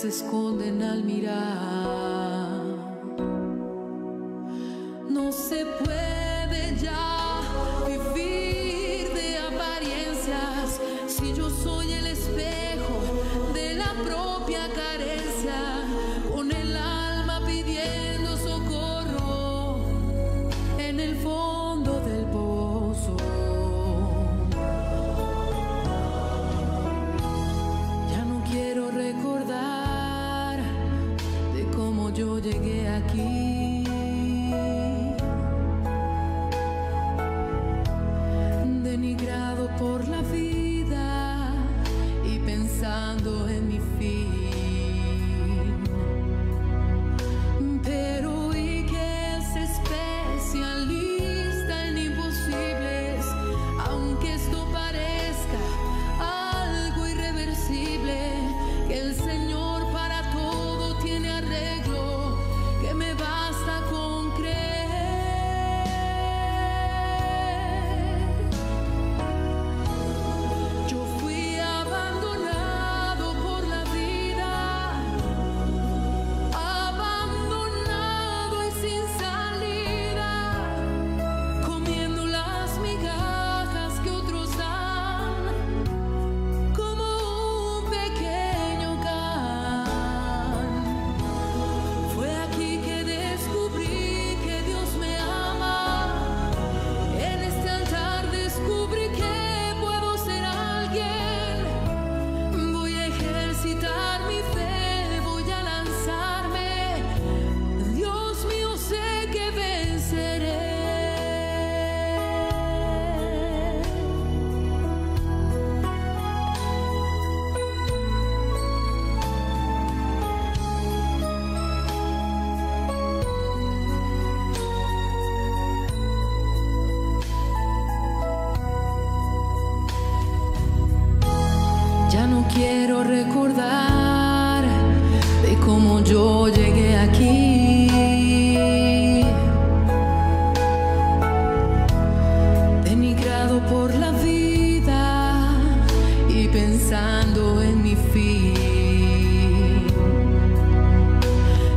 se esconden al mirar. No se puede ya vivir de apariencias si yo soy el espejo de la propia carencia, con el alma pidiendo socorro en el fondo del pozo. Ya no quiero recordar de cómo yo llegué aquí, denigrado por la vida y pensando en mi fin. Pero hoy que es especialista en imposibles, aunque esto parezca algo irreversible, que el Señor para todo tiene arreglo, que me basta con creer. Yo fui abandonado por la vida, abandonado y sin salida, comiendo las migajas que otros dan, como un pequeño can. Fue aquí que descubrí que Dios me ama. En este altar descubrí que puedo ser alguien. Voy a ejercitar mi fe, voy a lanzarme. Dios mío, sé que venceré. Ya no quiero recordar de cómo yo llegué aquí, denigrado por la vida y pensando en mi fin.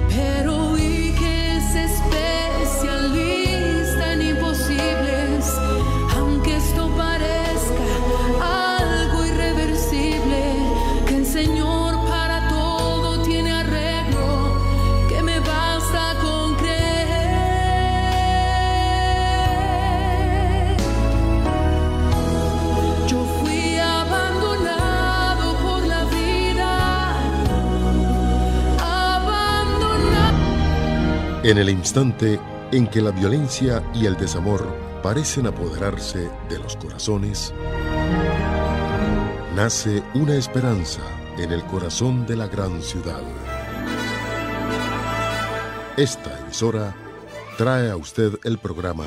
Pero hoy que es especialista en imposibles, aunque esto parezca algo irreversible, que el Señor para todo tiene arreglo, que me basta con creer. Yo fui abandonado por la vida, abandonado. En el instante en que la violencia y el desamor parecen apoderarse de los corazones, nace una esperanza en el corazón de la gran ciudad. Esta emisora trae a usted el programa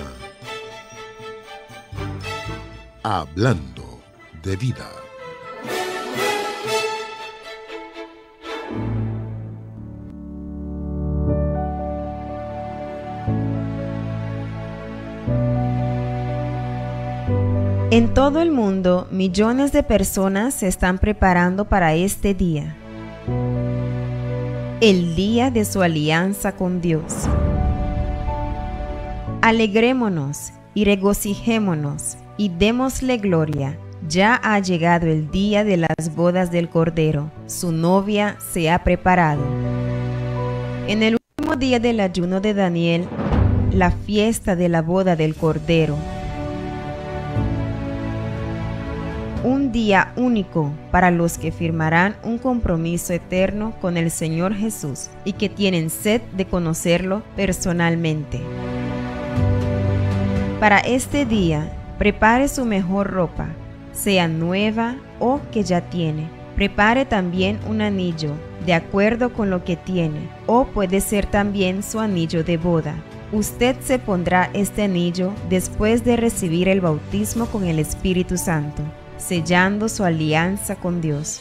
Hablando de Vida. En todo el mundo, millones de personas se están preparando para este día, el día de su alianza con Dios. Alegrémonos y regocijémonos y démosle gloria. Ya ha llegado el día de las bodas del Cordero. Su novia se ha preparado. En el último día del ayuno de Daniel, la fiesta de la boda del Cordero, un día único para los que firmarán un compromiso eterno con el Señor Jesús y que tienen sed de conocerlo personalmente. Para este día, prepare su mejor ropa, sea nueva o que ya tiene. Prepare también un anillo, de acuerdo con lo que tiene, o puede ser también su anillo de boda. Usted se pondrá este anillo después de recibir el bautismo con el Espíritu Santo, sellando su alianza con Dios.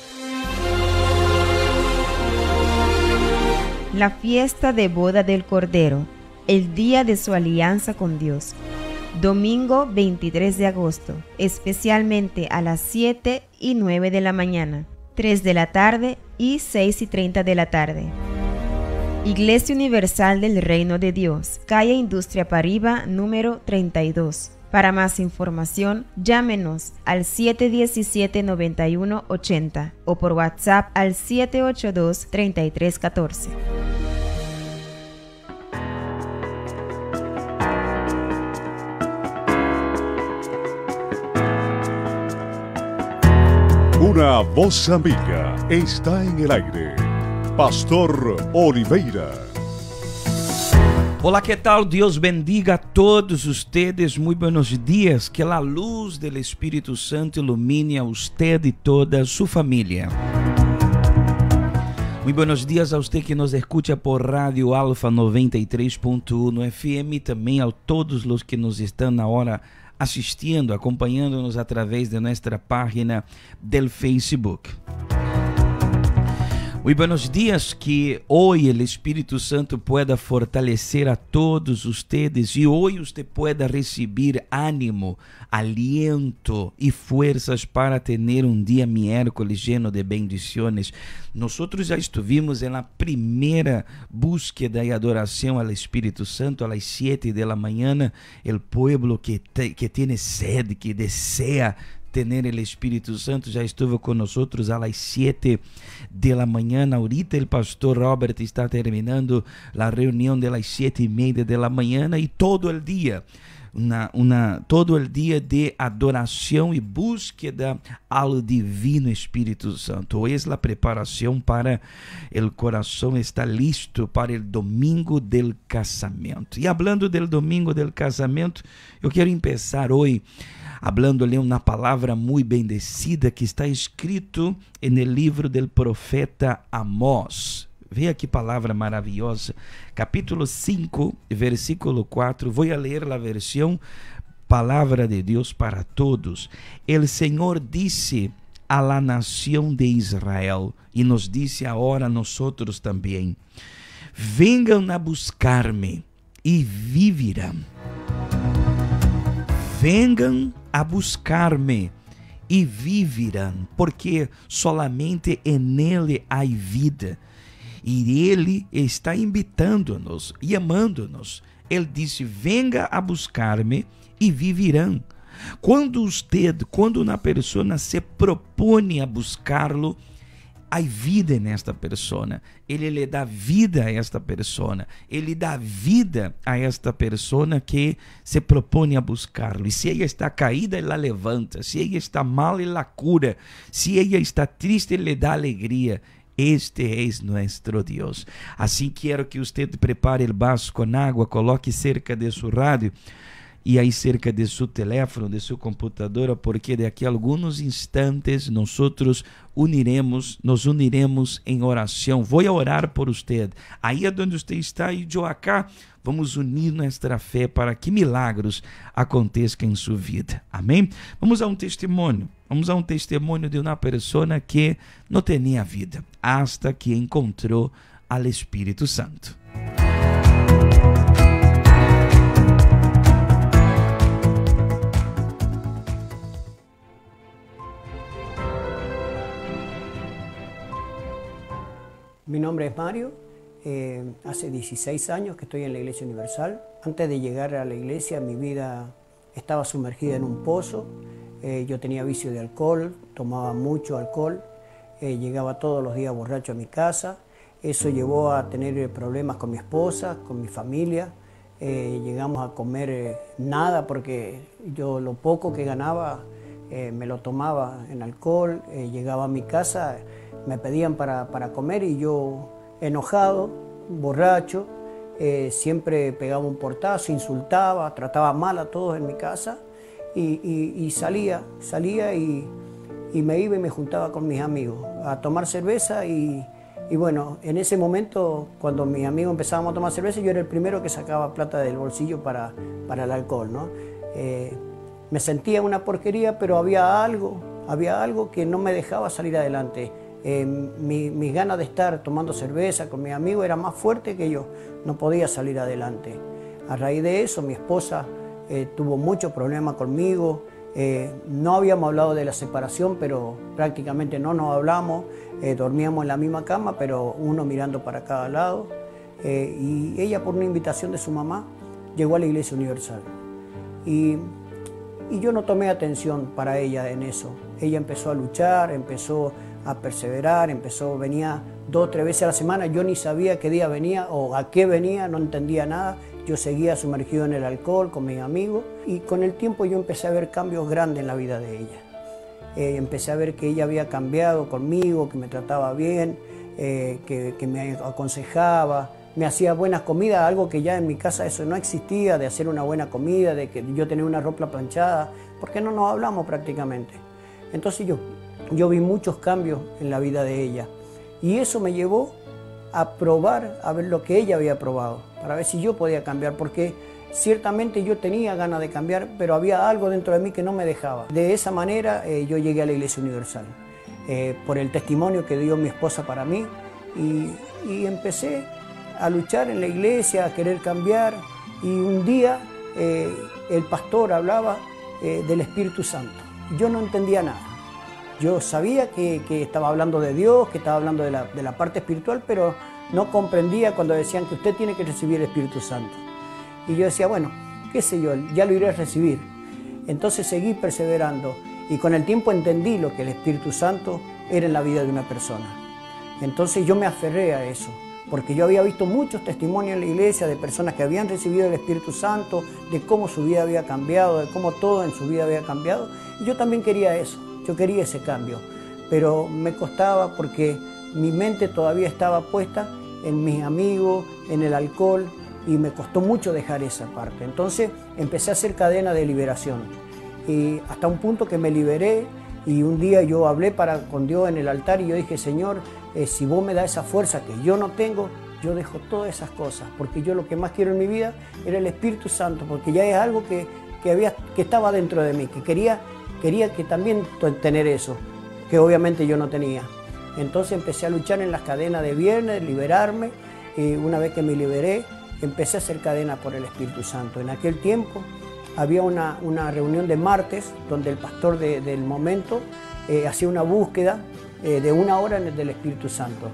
La fiesta de boda del Cordero, el día de su alianza con Dios. Domingo 23 de agosto, especialmente a las 7 y 9 de la mañana. 3 de la tarde y 6:30 de la tarde. Iglesia Universal del Reino de Dios, calle Industria Paribas, número 32. Para más información, llámenos al 717-9180 o por WhatsApp al 782-3314. Una voz amiga está en el aire. Pastor Oliveira. Olá, que tal? Deus bendiga a todos ustedes. Muy buenos días. Que a luz do Espírito Santo ilumine a usted e toda a sua família. Muy buenos días a usted que nos escucha por Radio Alfa 93.1 FM, também a todos os que nos estão agora assistindo, acompanhando-nos através de nossa página del Facebook. Muy buenos días, que hoy el Espíritu Santo pueda fortalecer a todos ustedes y hoy usted pueda recibir ánimo, aliento y fuerzas para tener un día miércoles lleno de bendiciones. Nosotros ya estuvimos en la primera búsqueda y adoración al Espíritu Santo a las 7 de la mañana. El pueblo que tiene sed, que desea tener el Espíritu Santo, ya estuvo con nosotros a las 7 de la mañana. Ahorita el pastor Robert está terminando la reunión de las 7:30 de la mañana y todo el día, todo el día de adoración y búsqueda al Divino Espíritu Santo. Hoy es la preparación para el corazón, está listo para el domingo del casamiento. Y hablando del domingo del casamiento, yo quiero empezar hoy hablando-lhe uma palavra muito bendecida que está escrito no livro do profeta Amós. Veja que palavra maravilhosa. Capítulo 5, versículo 4. Vou ler a versão Palavra de Deus para Todos. El Senhor disse a la nação de Israel, e nos disse agora a nosotros também: vengan a buscar-me e vivirão. Vengan a buscar-me e vivirão, porque solamente en Ele há vida. E Ele está invitando-nos e amando-nos. Ele disse: venga a buscar-me e vivirão. Quando uma pessoa se propõe a buscá-lo, há vida nesta pessoa. Ele lhe dá vida a esta pessoa. Ele dá vida a esta pessoa que se propõe a buscá-lo. E se ela está caída, ele a levanta. Se ela está mal, ele a cura. Se ela está triste, ele lhe dá alegria. Este es nuestro Dios. Assim quero que usted prepare el vaso con agua, coloque cerca de su radio e aí cerca de seu teléfono, de sua computadora, porque daqui a alguns instantes nos uniremos em oração. Vou orar por você. Aí onde você está e eu acá, vamos unir nossa fé para que milagros aconteçam em sua vida. Amém? Vamos a um testemunho. Vamos a um testemunho de uma pessoa que não tinha vida, hasta que encontrou al Espírito Santo. Mi nombre es Mario, hace 16 años que estoy en la Iglesia Universal. Antes de llegar a la iglesia mi vida estaba sumergida en un pozo. Yo tenía vicio de alcohol, tomaba mucho alcohol, llegaba todos los días borracho a mi casa. Eso llevó a tener problemas con mi esposa, con mi familia. Llegamos a comer nada porque yo lo poco que ganaba me lo tomaba en alcohol. Llegaba a mi casa, me pedían para comer y yo enojado, borracho, siempre pegaba un portazo, insultaba, trataba mal a todos en mi casa y salía y me iba y me juntaba con mis amigos a tomar cerveza y bueno, en ese momento cuando mis amigos empezábamos a tomar cerveza yo era el primero que sacaba plata del bolsillo para el alcohol, ¿no? Me sentía una porquería, pero había algo que no me dejaba salir adelante. Mis ganas de estar tomando cerveza con mis amigos era más fuerte que yo, no podía salir adelante. A raíz de eso mi esposa tuvo muchos problemas conmigo, No habíamos hablado de la separación, pero prácticamente no nos hablamos. Dormíamos en la misma cama, pero uno mirando para cada lado. Y ella, por una invitación de su mamá, llegó a la Iglesia Universal. Y yo no tomé atención para ella en eso. Ella empezó a luchar, empezó a perseverar, venía 2 o 3 veces a la semana. Yo ni sabía qué día venía o a qué venía, no entendía nada. Yo seguía sumergido en el alcohol con mis amigos y con el tiempo yo empecé a ver cambios grandes en la vida de ella. Empecé a ver que ella había cambiado conmigo, que me trataba bien, que me aconsejaba, me hacía buenas comidas, algo que ya en mi casa eso no existía, de hacer una buena comida, de que yo tenía una ropa planchada, porque no nos hablamos prácticamente. Entonces yo vi muchos cambios en la vida de ella y eso me llevó a probar, a ver lo que ella había probado, para ver si yo podía cambiar, porque ciertamente yo tenía ganas de cambiar, pero había algo dentro de mí que no me dejaba. De esa manera yo llegué a la Iglesia Universal, por el testimonio que dio mi esposa para mí, y empecé a luchar en la iglesia, a querer cambiar, y un día el pastor hablaba del Espíritu Santo. Yo no entendía nada. Yo sabía que estaba hablando de Dios, que estaba hablando de la parte espiritual, pero no comprendía cuando decían que usted tiene que recibir el Espíritu Santo. Y yo decía, bueno, qué sé yo, ya lo iré a recibir. Entonces seguí perseverando y con el tiempo entendí lo que el Espíritu Santo era en la vida de una persona. Entonces yo me aferré a eso, porque yo había visto muchos testimonios en la iglesia de personas que habían recibido el Espíritu Santo, de cómo su vida había cambiado, de cómo todo en su vida había cambiado. Y yo también quería eso. Yo quería ese cambio, pero me costaba porque mi mente todavía estaba puesta en mis amigos, en el alcohol, y me costó mucho dejar esa parte. Entonces empecé a hacer cadena de liberación, y hasta un punto que me liberé, y un día yo hablé con Dios en el altar y yo dije, Señor, si vos me das esa fuerza que yo no tengo, yo dejo todas esas cosas, porque yo lo que más quiero en mi vida era el Espíritu Santo, porque ya es algo que estaba dentro de mí, que quería que también tener eso, que obviamente yo no tenía. Entonces empecé a luchar en las cadenas de viernes, liberarme, y una vez que me liberé, empecé a hacer cadena por el Espíritu Santo. En aquel tiempo había una reunión de martes, donde el pastor del momento hacía una búsqueda de 1 hora del Espíritu Santo.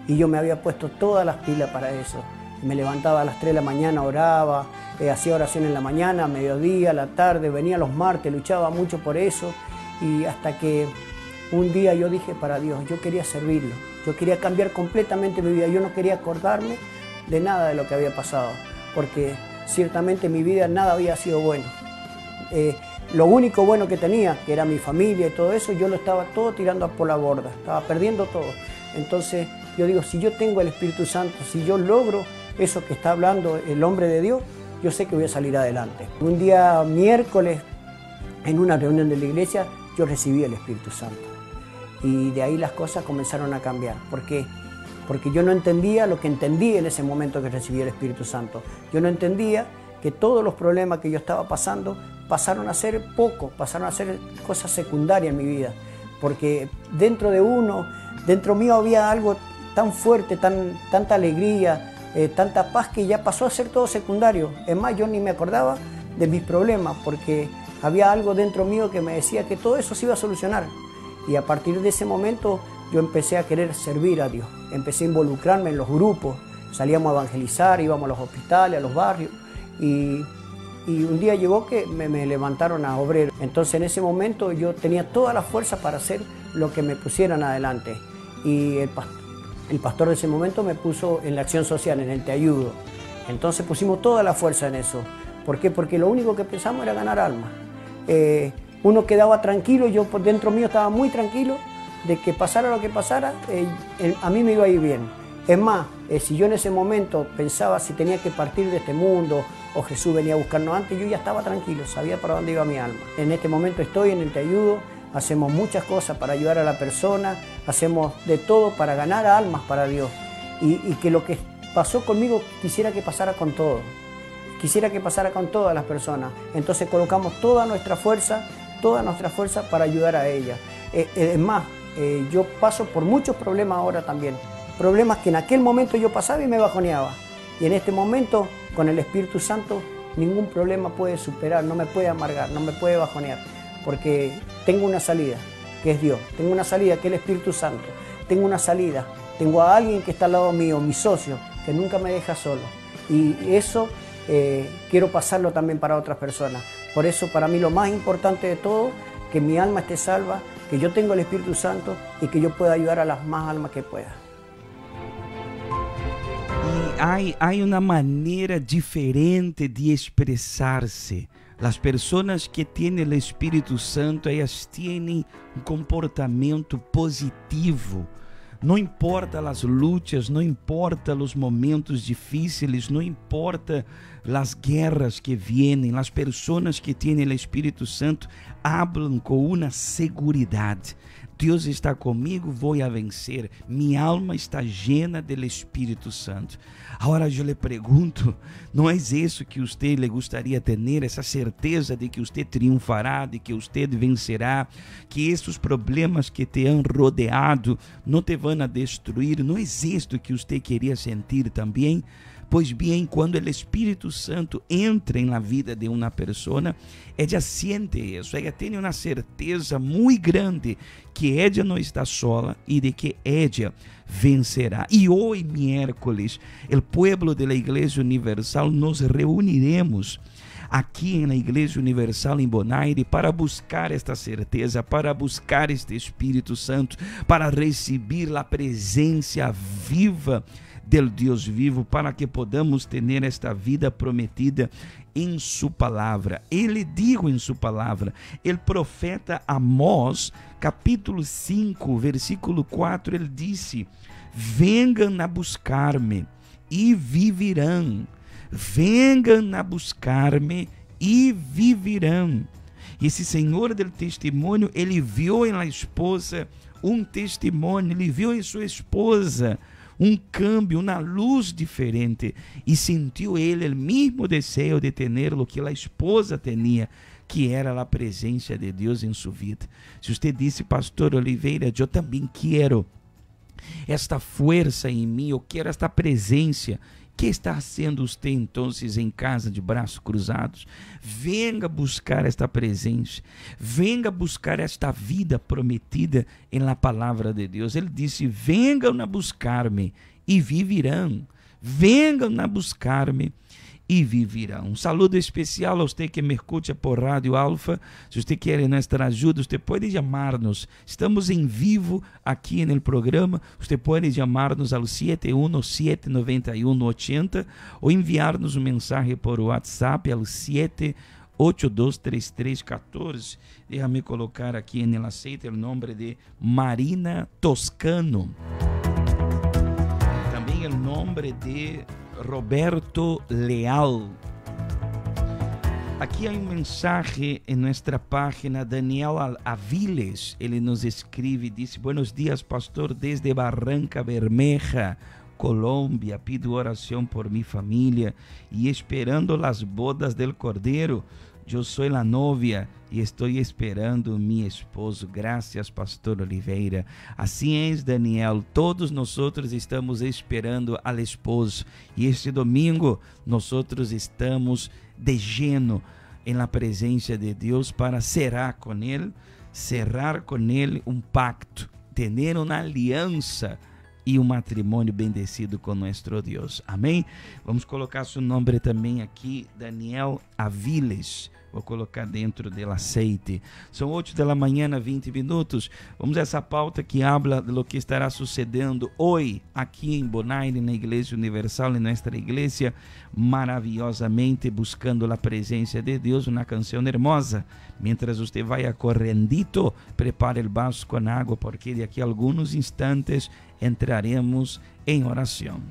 Y yo me había puesto todas las pilas para eso. Me levantaba a las 3 de la mañana, oraba, hacía oración en la mañana, a mediodía, a la tarde, venía los martes, luchaba mucho por eso, y hasta que un día yo dije para Dios, yo quería servirlo, yo quería cambiar completamente mi vida, yo no quería acordarme de nada de lo que había pasado, porque ciertamente mi vida nada había sido bueno. Lo único bueno que tenía, que era mi familia y todo eso, yo lo estaba todo tirando por la borda, estaba perdiendo todo. Entonces yo digo, si yo tengo el Espíritu Santo, si yo logro eso que está hablando el hombre de Dios, yo sé que voy a salir adelante. Un día miércoles, en una reunión de la iglesia, yo recibí el Espíritu Santo. Y de ahí las cosas comenzaron a cambiar. ¿Por qué? Porque yo no entendía lo que entendí en ese momento que recibí el Espíritu Santo. Yo no entendía que todos los problemas que yo estaba pasando pasaron a ser poco, pasaron a ser cosas secundarias en mi vida. Porque dentro de dentro mío había algo tan fuerte, tanta alegría, tanta paz, que ya pasó a ser todo secundario. Es más, yo ni me acordaba de mis problemas, porque había algo dentro mío que me decía que todo eso se iba a solucionar. Y a partir de ese momento yo empecé a querer servir a Dios. Empecé a involucrarme en los grupos, salíamos a evangelizar, íbamos a los hospitales, a los barrios. Y un día llegó que me levantaron a obrero. Entonces en ese momento yo tenía toda la fuerza para hacer lo que me pusieran adelante. Y el pastor de ese momento me puso en la acción social, en el Te Ayudo. Entonces pusimos toda la fuerza en eso. ¿Por qué? Porque lo único que pensamos era ganar almas. Uno quedaba tranquilo, yo por dentro mío estaba muy tranquilo de que pasara lo que pasara, a mí me iba a ir bien. Es más, si yo en ese momento pensaba si tenía que partir de este mundo o Jesús venía a buscarnos antes, yo ya estaba tranquilo, sabía para dónde iba mi alma. En este momento estoy en el Te Ayudo, hacemos muchas cosas para ayudar a la persona, hacemos de todo para ganar almas para Dios. Y que lo que pasó conmigo quisiera que pasara con todos, quisiera que pasara con todas las personas. Entonces colocamos toda nuestra fuerza para ayudar a ella. Es más, yo paso por muchos problemas ahora también, problemas que en aquel momento yo pasaba y me bajoneaba. Y en este momento, con el Espíritu Santo, ningún problema puede superar, no me puede amargar, no me puede bajonear. porque tengo una salida, que es Dios, tengo una salida, que es el Espíritu Santo, tengo una salida, tengo a alguien que está al lado mío, mi socio, que nunca me deja solo. Y eso quiero pasarlo también para otras personas. Por eso para mí lo más importante de todo, que mi alma esté salva, que yo tengo el Espíritu Santo y que yo pueda ayudar a las más almas que pueda. Y hay una manera diferente de expresarse. Las personas que tienen el Espíritu Santo, ellas tienen un comportamiento positivo. No importa las luchas, no importa los momentos difíciles, no importa las guerras que vienen, las personas que tienen el Espíritu Santo hablan con una seguridad. Deus está comigo, vou a vencer. Minha alma está llena del Espírito Santo. Agora eu lhe pergunto, não é isso que você lhe gostaria de ter, essa certeza de que você triunfará, de que você vencerá, que esses problemas que te han rodeado não te vão a destruir? Não é isso que você queria sentir também? Pois bem, quando o Espírito Santo entra na vida de uma pessoa, ela sente isso, ela tem uma certeza muito grande que ela não está sola e de que ela vencerá. E hoje, miércoles, o povo da Igreja Universal nos reuniremos aqui na Igreja Universal em Bonaire para buscar esta certeza, para buscar este Espírito Santo, para receber a presença viva del Deus vivo, para que podamos ter esta vida prometida em sua palavra. Ele dijo em sua palavra, o profeta Amós, capítulo 5, versículo 4, ele disse: venham a buscar-me e viverão. Venham a buscar-me e viverão. E esse Senhor do testemunho, ele viu em la esposa um testemunho, ele viu em sua esposa um câmbio, uma luz diferente, e sentiu ele o mesmo desejo de ter o que a esposa tinha, que era a presença de Deus em sua vida. Se você disse, Pastor Oliveira, eu também quero esta força em mim, eu quero esta presença. Que está fazendo você então em casa de braços cruzados? Venga buscar esta presença, venga buscar esta vida prometida em la palavra de Deus. Ele disse: venham a buscar-me e viverão. Venham a buscar-me e viverão. Um saludo especial a você que me escuta por Rádio Alfa. Se você quer nossa ajuda, você pode chamar-nos. Estamos em vivo aqui no programa. Você pode chamar-nos ao 7179180 ou enviar-nos uma mensagem por WhatsApp ao 7823314. Deixa-me colocar aqui no aceite o nome de Marina Toscano. Também o nome de Roberto Leal. Aqui há mensagem em nossa página. Daniel Aviles, ele nos escreve, diz: buenos dias, pastor, desde Barranca Bermeja, Colômbia, pido oração por minha família e esperando as bodas del Cordeiro. Eu sou a novia e estou esperando meu esposo. Graças, Pastor Oliveira. Assim é, Daniel. Todos nós estamos esperando ao esposo. E este domingo nós estamos de lleno na presença de Deus para cerrar com Ele um pacto, ter uma aliança e um matrimônio bendecido com nosso Deus. Amém? Vamos colocar seu nome também aqui, Daniel Aviles. Vou colocar dentro do aceite. São 8 da manhã, 20 minutos. Vamos a essa pauta que habla de lo que estará sucedendo hoje aqui em Bonaire, na Igreja Universal, em nossa igreja, maravilhosamente buscando a presença de Deus. Uma canção hermosa. Mientras você vai correndito, prepare o vaso com água, porque de aqui a alguns instantes entraremos em oração.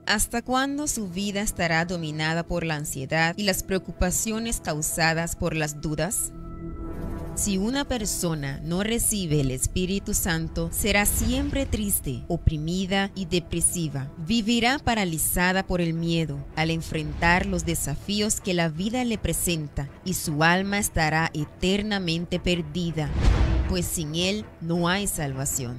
¿Hasta cuándo su vida estará dominada por la ansiedad y las preocupaciones causadas por las dudas? Si una persona no recibe el Espíritu Santo, será siempre triste, oprimida y depresiva. Vivirá paralizada por el miedo al enfrentar los desafíos que la vida le presenta, y su alma estará eternamente perdida, pues sin Él no hay salvación.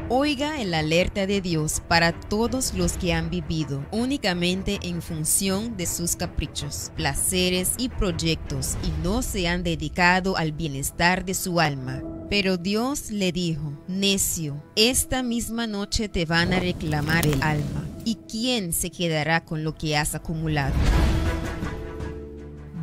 Oiga el alerta de Dios para todos los que han vivido únicamente en función de sus caprichos, placeres y proyectos y no se han dedicado al bienestar de su alma. Pero Dios le dijo: necio, esta misma noche te van a reclamar el alma. ¿Y quién se quedará con lo que has acumulado?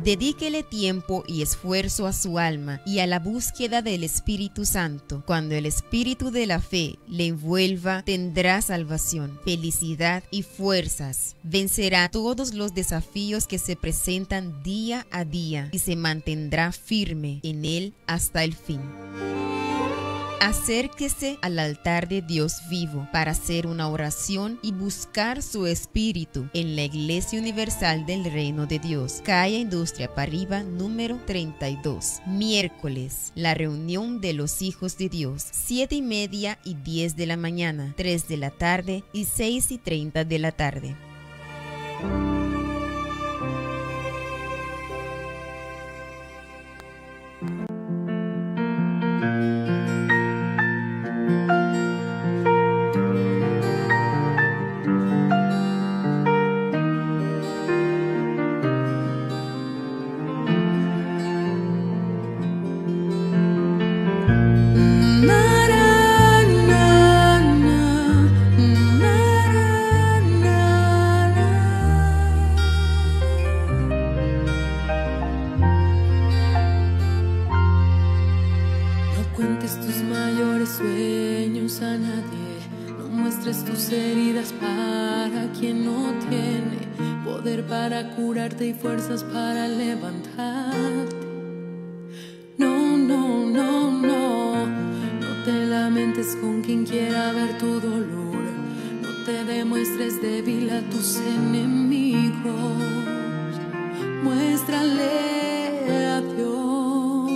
Dedíquele tiempo y esfuerzo a su alma y a la búsqueda del Espíritu Santo. Cuando el espíritu de la fe le envuelva, tendrá salvación, felicidad y fuerzas. Vencerá todos los desafíos que se presentan día a día y se mantendrá firme en él hasta el fin. Acérquese al altar de Dios vivo para hacer una oración y buscar su espíritu en la Iglesia Universal del Reino de Dios, calle Industria Parriba, número 32. Miércoles, la reunión de los hijos de Dios, 7:30 y 10 de la mañana, 3 de la tarde y 6:30 de la tarde. Y fuerzas para levantarte. No, no, no, no. No te lamentes con quien quiera ver tu dolor. No te demuestres débil a tus enemigos. Muéstrale a Dios.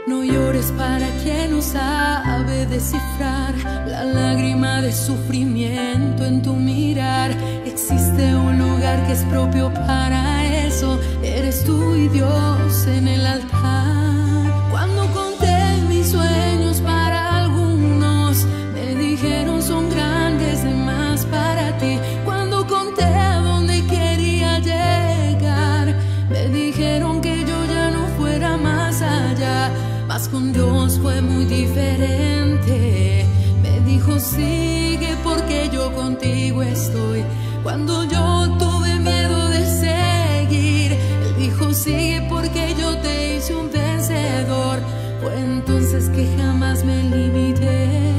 No llores para quien no sabe descifrar la lágrima de sufrimiento en tu mirar. Existe un lugar que es propio para eso. Eres tú y Dios en el altar. Cuando conté mis sueños para algunos, me dijeron son grandes de más para ti. Cuando conté a dónde quería llegar, me dijeron que yo ya no fuera más allá. Mas con Dios fue muy diferente. Me dijo sigue porque yo contigo estoy. Cuando yo tuve miedo de seguir, Él dijo sigue porque yo te hice un vencedor. Fue entonces que jamás me limité.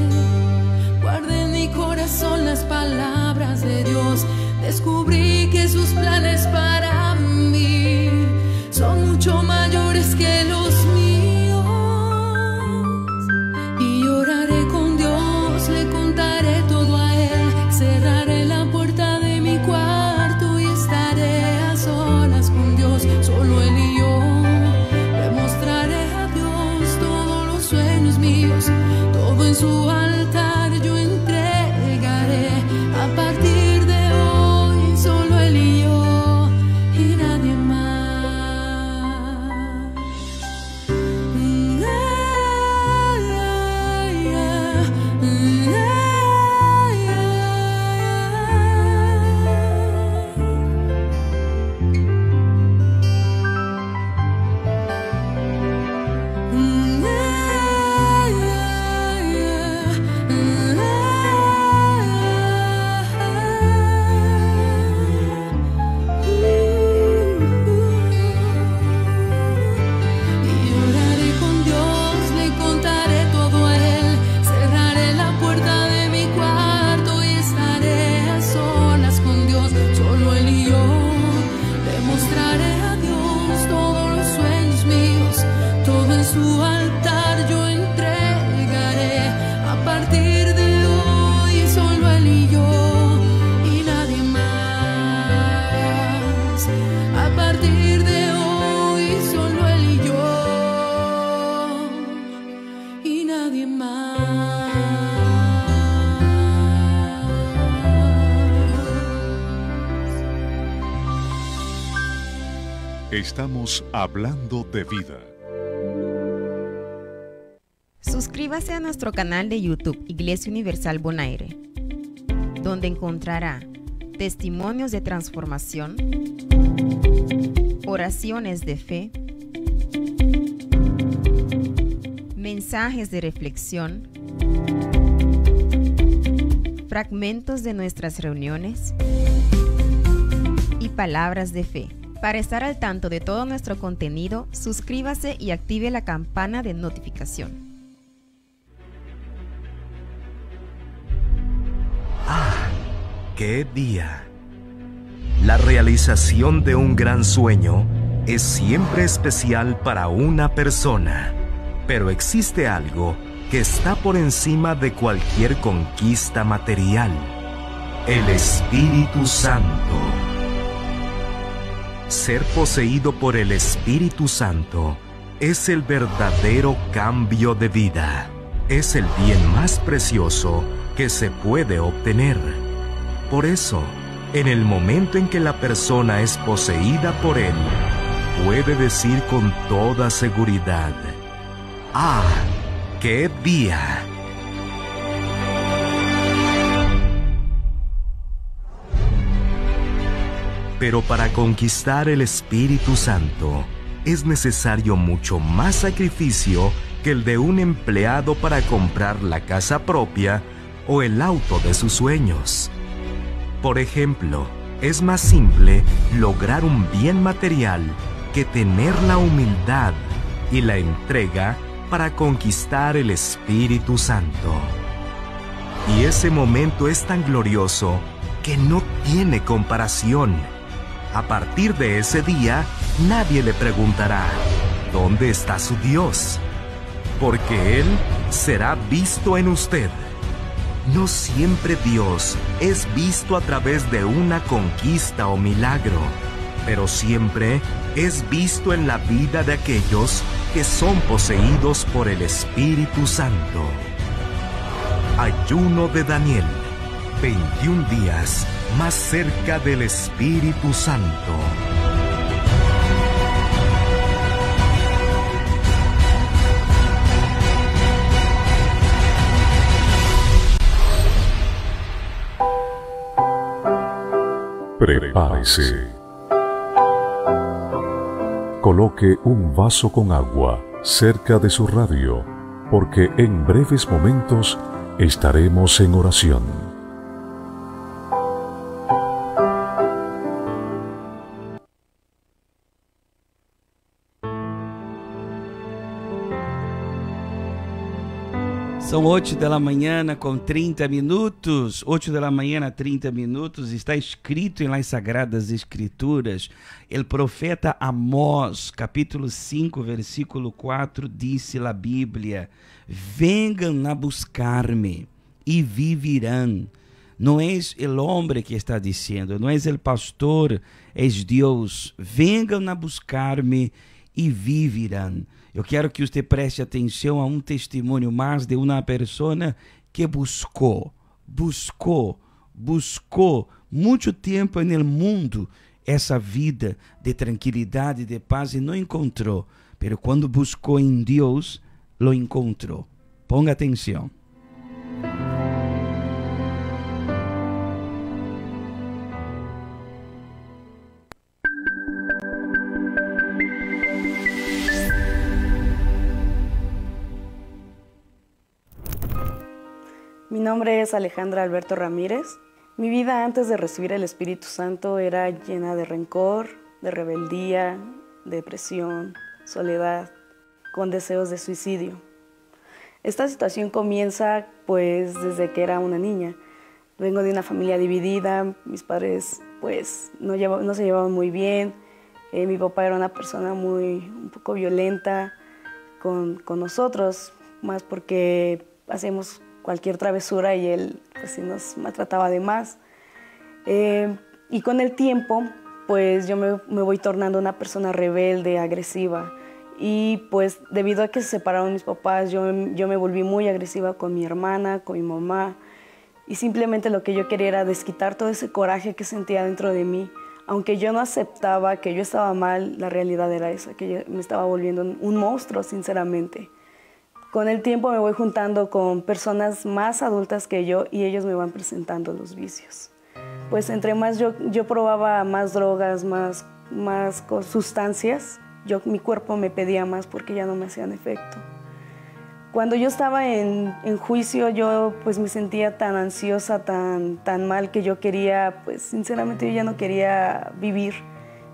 Guardé en mi corazón las palabras de Dios. Descubrí que sus planes para mí son mucho mayores que los míos. Y oraré con Dios, le contaré todo a Él. Cerraré la puerta de mi cuarto y estaré a solas con Dios, solo Él y yo. Le mostraré a Dios todos los sueños míos, todo en su altar yo entregaré. A partir de hoy solo Él y yo y nadie más. Estamos hablando de vida. Suscríbase a nuestro canal de YouTube Iglesia Universal Bonaire, donde encontrará testimonios de transformación, oraciones de fe, mensajes de reflexión, fragmentos de nuestras reuniones y palabras de fe. Para estar al tanto de todo nuestro contenido, suscríbase y active la campana de notificación. ¡Qué día! La realización de un gran sueño es siempre especial para una persona, pero existe algo que está por encima de cualquier conquista material: el Espíritu Santo. Ser poseído por el Espíritu Santo es el verdadero cambio de vida. Es el bien más precioso que se puede obtener. Por eso, en el momento en que la persona es poseída por él, puede decir con toda seguridad: ¡ah, qué día! Pero para conquistar el Espíritu Santo, es necesario mucho más sacrificio que el de un empleado para comprar la casa propia o el auto de sus sueños. Por ejemplo, es más simple lograr un bien material que tener la humildad y la entrega para conquistar el Espíritu Santo. Y ese momento es tan glorioso que no tiene comparación. A partir de ese día, nadie le preguntará: ¿dónde está su Dios? Porque Él será visto en usted. No siempre Dios es visto a través de una conquista o milagro, pero siempre es visto en la vida de aquellos que son poseídos por el Espíritu Santo. Ayuno de Daniel, 21 días más cerca del Espíritu Santo. Prepárese. Coloque un vaso con agua cerca de su radio, porque en breves momentos estaremos en oración. São 8 da manhã com 30 minutos. 8 da manhã, 30 minutos. Está escrito em las Sagradas Escrituras. O profeta Amós, capítulo 5, versículo 4, disse a Bíblia: vengan a buscar-me e vivirão. Não é o homem que está dizendo, não é o pastor, é Deus. Vengan a buscar-me e vivirão. Eu quero que você preste atenção a um testemunho mais de uma pessoa que buscou muito tempo no mundo essa vida de tranquilidade, de paz e não encontrou. Mas quando buscou em Deus, lo encontrou. Ponga atenção. Mi nombre es Alejandra Alberto Ramírez. Mi vida antes de recibir el Espíritu Santo era llena de rencor, de rebeldía, depresión, soledad, con deseos de suicidio. Esta situación comienza pues desde que era una niña. Vengo de una familia dividida, mis padres pues no se llevaban muy bien. Mi papá era una persona un poco violenta con nosotros, más porque hacemos cualquier travesura y él pues sí nos maltrataba de más. Y con el tiempo pues yo me voy tornando una persona rebelde, agresiva. Y pues debido a que se separaron mis papás, yo me volví muy agresiva con mi hermana, con mi mamá. Y simplemente lo que yo quería era desquitar todo ese coraje que sentía dentro de mí. Aunque yo no aceptaba que yo estaba mal, la realidad era esa, que yo me estaba volviendo un monstruo, sinceramente. Con el tiempo me voy juntando con personas más adultas que yo y ellos me van presentando los vicios. Pues entre más yo probaba más drogas, más sustancias, mi cuerpo me pedía más porque ya no me hacían efecto. Cuando yo estaba en juicio, yo pues me sentía tan ansiosa, tan mal que yo quería, pues sinceramente yo ya no quería vivir.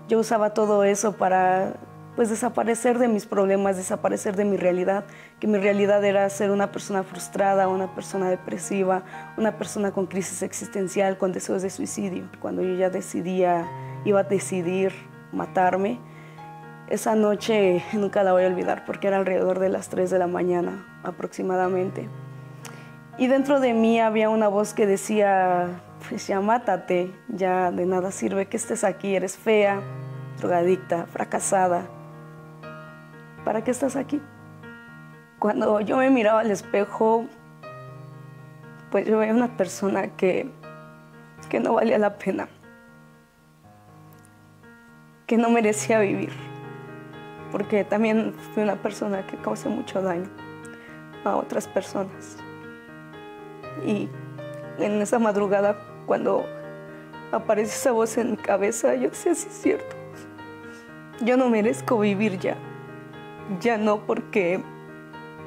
Yo usaba todo eso para pues desaparecer de mis problemas, desaparecer de mi realidad, que mi realidad era ser una persona frustrada, una persona depresiva, una persona con crisis existencial, con deseos de suicidio. Cuando yo ya iba a decidir matarme, esa noche nunca la voy a olvidar porque era alrededor de las 3 de la mañana aproximadamente. Y dentro de mí había una voz que decía, pues ya mátate, ya de nada sirve que estés aquí, eres fea, drogadicta, fracasada. ¿Para qué estás aquí? Cuando yo me miraba al espejo, pues yo veía una persona que no valía la pena, que no merecía vivir, porque también fui una persona que causé mucho daño a otras personas. Y en esa madrugada, cuando aparece esa voz en mi cabeza, yo decía, sí es cierto, yo no merezco vivir ya. Ya no, porque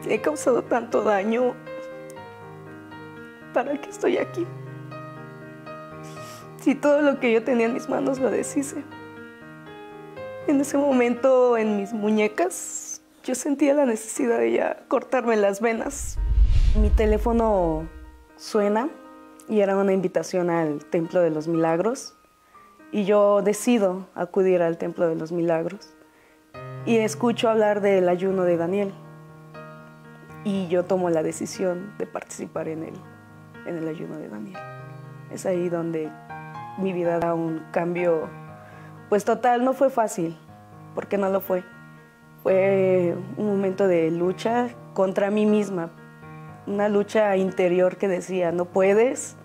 he causado tanto daño. ¿Para qué estoy aquí? Si todo lo que yo tenía en mis manos lo deshice. En ese momento, en mis muñecas, yo sentía la necesidad de ya cortarme las venas. Mi teléfono suena y era una invitación al Templo de los Milagros. Y yo decido acudir al Templo de los Milagros. Y escucho hablar del ayuno de Daniel. Y yo tomo la decisión de participar en el ayuno de Daniel. Es ahí donde mi vida da un cambio, pues total. No fue fácil, porque no lo fue. Fue un momento de lucha contra mí misma. Una lucha interior que decía, no puedes.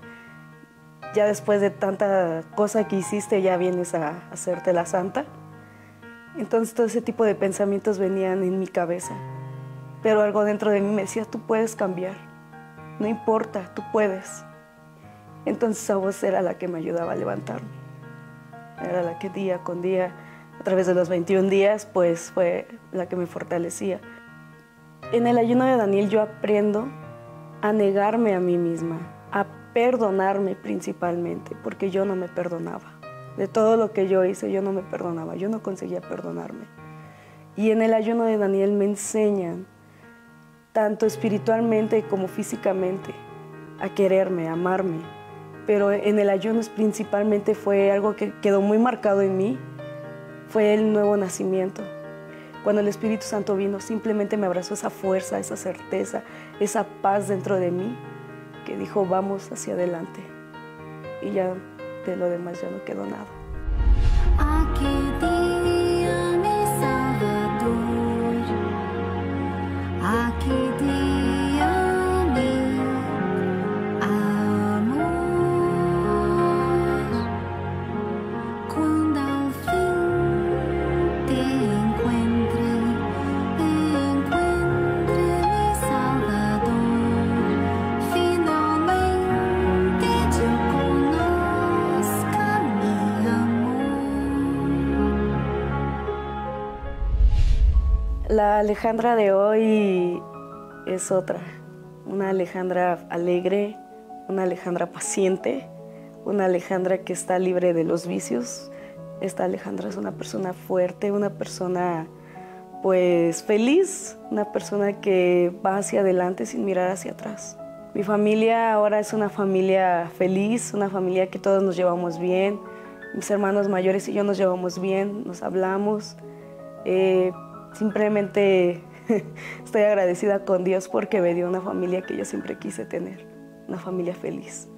Ya después de tanta cosa que hiciste, ya vienes a hacerte la santa. Entonces todo ese tipo de pensamientos venían en mi cabeza, pero algo dentro de mí me decía, tú puedes cambiar, no importa, tú puedes. Entonces esa voz era la que me ayudaba a levantarme, era la que día con día, a través de los 21 días, pues fue la que me fortalecía. En el ayuno de Daniel yo aprendo a negarme a mí misma, a perdonarme principalmente, porque yo no me perdonaba. De todo lo que yo hice, yo no me perdonaba, yo no conseguía perdonarme. Y en el ayuno de Daniel me enseñan, tanto espiritualmente como físicamente, a quererme, a amarme. Pero en el ayuno principalmente fue algo que quedó muy marcado en mí, fue el nuevo nacimiento. Cuando el Espíritu Santo vino, simplemente me abrazó esa fuerza, esa certeza, esa paz dentro de mí, que dijo, vamos hacia adelante. Y ya de lo demás ya no quedó nada. Aquel día mi Salvador, aquel día mi amor, cuando al fin te encuentre mi Salvador, finalmente yo conozca mi amor. La Alejandra de hoy es otra, una Alejandra alegre, una Alejandra paciente, una Alejandra que está libre de los vicios. Esta Alejandra es una persona fuerte, una persona pues feliz, una persona que va hacia adelante sin mirar hacia atrás. Mi familia ahora es una familia feliz, una familia que todos nos llevamos bien. Mis hermanos mayores y yo nos llevamos bien, nos hablamos. Simplemente estoy agradecida con Dios porque me dio una familia que yo siempre quise tener, una familia feliz.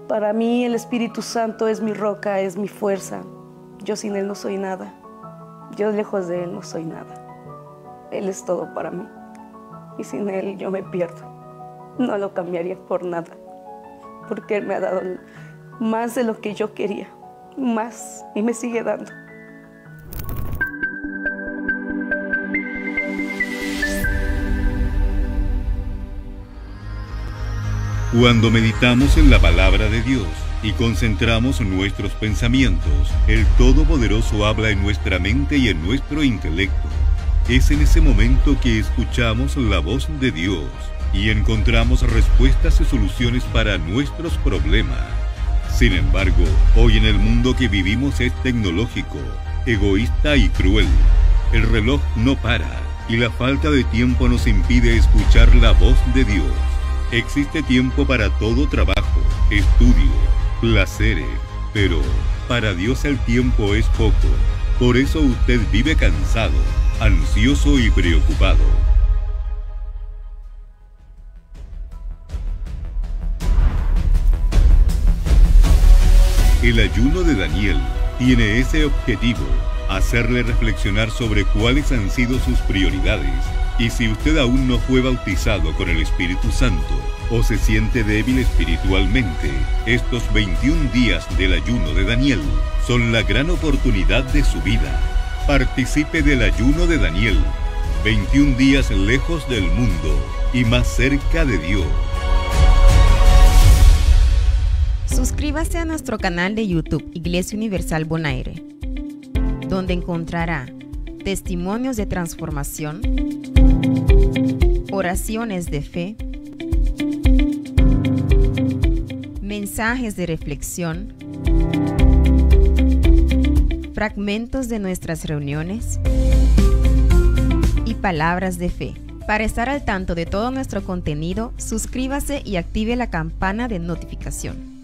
Para mí el Espíritu Santo es mi roca, es mi fuerza. Yo sin Él no soy nada. Yo lejos de Él no soy nada. Él es todo para mí. Y sin Él yo me pierdo. No lo cambiaría por nada. Porque Él me ha dado más de lo que yo quería. Más. Y me sigue dando. Cuando meditamos en la palabra de Dios y concentramos nuestros pensamientos, el Todopoderoso habla en nuestra mente y en nuestro intelecto. Es en ese momento que escuchamos la voz de Dios y encontramos respuestas y soluciones para nuestros problemas. Sin embargo, hoy en el mundo que vivimos es tecnológico, egoísta y cruel. El reloj no para y la falta de tiempo nos impide escuchar la voz de Dios. Existe tiempo para todo trabajo, estudio, placeres, pero para Dios el tiempo es poco. Por eso usted vive cansado, ansioso y preocupado. El ayuno de Daniel tiene ese objetivo, hacerle reflexionar sobre cuáles han sido sus prioridades. Y si usted aún no fue bautizado con el Espíritu Santo o se siente débil espiritualmente, estos 21 días del ayuno de Daniel son la gran oportunidad de su vida. Participe del ayuno de Daniel, 21 días lejos del mundo y más cerca de Dios. Suscríbase a nuestro canal de YouTube Iglesia Universal Bonaire, donde encontrará testimonios de transformación, oraciones de fe, mensajes de reflexión, fragmentos de nuestras reuniones y palabras de fe. Para estar al tanto de todo nuestro contenido, suscríbase y active la campana de notificación.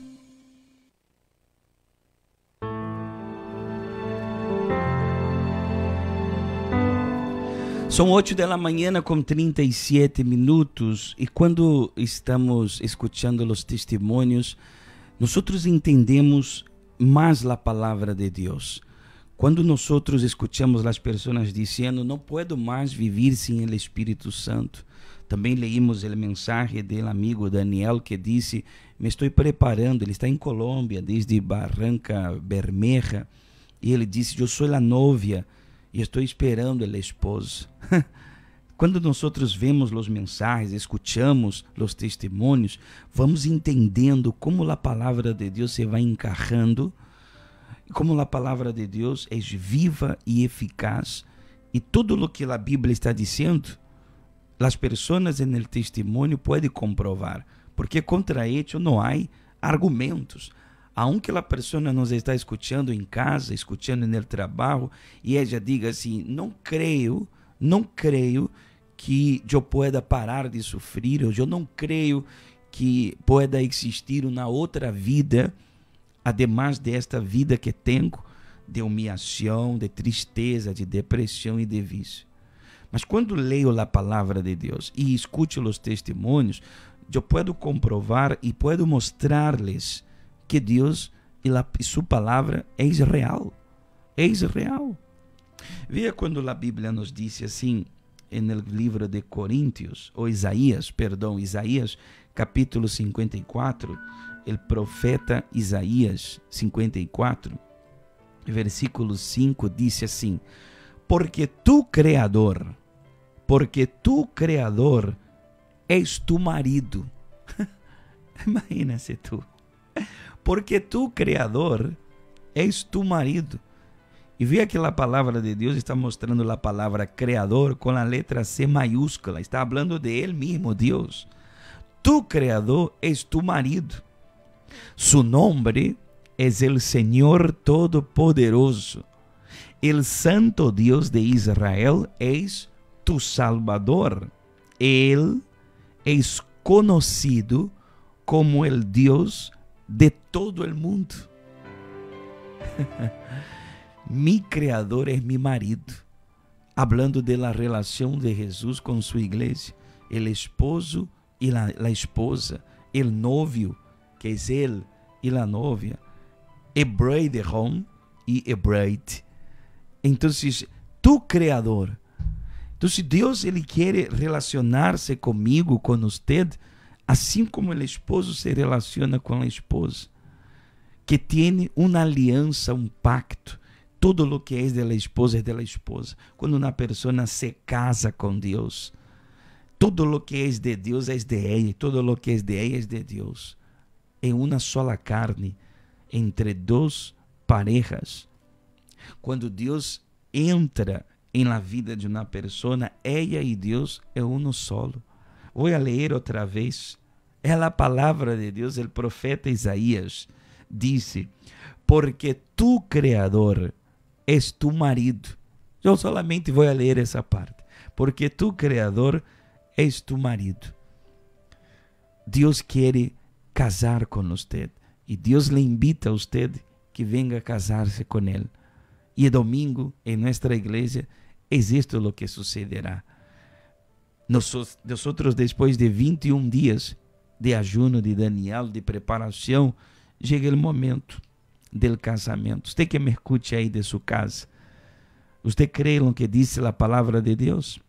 São 8 da manhã com 37 minutos e quando estamos escutando os testemunhos, nós entendemos mais a palavra de Deus. Quando nós escutamos as pessoas dizendo, não posso mais viver sem o Espírito Santo. Também leímos a mensagem do amigo Daniel que disse, me estou preparando, ele está em Colômbia, desde Barranca Bermeja, e ele disse, eu sou a novia, e estou esperando o esposo. Quando nós vemos os mensagens, escutamos os testemunhos, vamos entendendo como a palavra de Deus se vai encarrando, como a palavra de Deus é viva e eficaz, e tudo o que a Bíblia está dizendo, as pessoas no testemunho podem comprovar, porque contra isso não há argumentos. Aunque a pessoa nos está escutando em casa, escutando no trabalho, e ela diga assim, não creio que eu pueda parar de sofrer, ou eu não creio que pueda existir uma outra vida, además desta vida que tenho, de humilhação, de tristeza, de depressão e de vício. Mas quando leio a palavra de Deus e escuto os testemunhos, eu posso comprovar e posso mostrar-lhes que Deus e sua palavra é real. É real. Veja quando a Bíblia nos diz assim, no livro de Coríntios, ou Isaías, capítulo 54, o profeta Isaías 54, versículo 5, diz assim, porque tu Criador és tu marido. Imagina-se tu. Porque tu Criador és tu marido. E veja que a palavra de Deus está mostrando a palavra Criador com a letra C maiúscula. Está falando de Ele mesmo, Deus. Tu Criador és tu marido. Su nombre es el Señor Todopoderoso. El Santo Dios de Israel es tu Salvador. Él es conocido como el Dios de todo el mundo. Mi Criador es mi marido. Hablando de la relación de Jesús con su iglesia, el esposo y la esposa, el novio, que es él y la novia, el bridegroom y el bride. Entonces, tu Criador. Entonces, Dios, Ele quiere relacionarse conmigo, con usted, assim como o esposo se relaciona com a esposa, que tem uma aliança, um pacto. Todo lo que é de la esposa é de la esposa. Quando uma pessoa se casa com Deus, Todo lo que es de Dios es de ella, y todo lo que es de ella es de Dios. En una sola carne, entre dos parejas. Cuando Dios entra en la vida de una persona, ella y Dios es uno solo. Voy a leer otra vez. Es la palabra de Dios. El profeta Isaías dice: porque tu Creador es tu marido. Yo solamente voy a leer esa parte. Porque tu Creador es tu marido. Dios quiere casar con usted. Y Dios le invita a usted que venga a casarse con Él. Y el domingo en nuestra iglesia es esto lo que sucederá. Nosotros después de 21 días de ayuno de Daniel, de preparación, llega el momento del casamiento. Usted que me escuche ahí de su casa, ¿usted cree en lo que dice la palabra de Dios?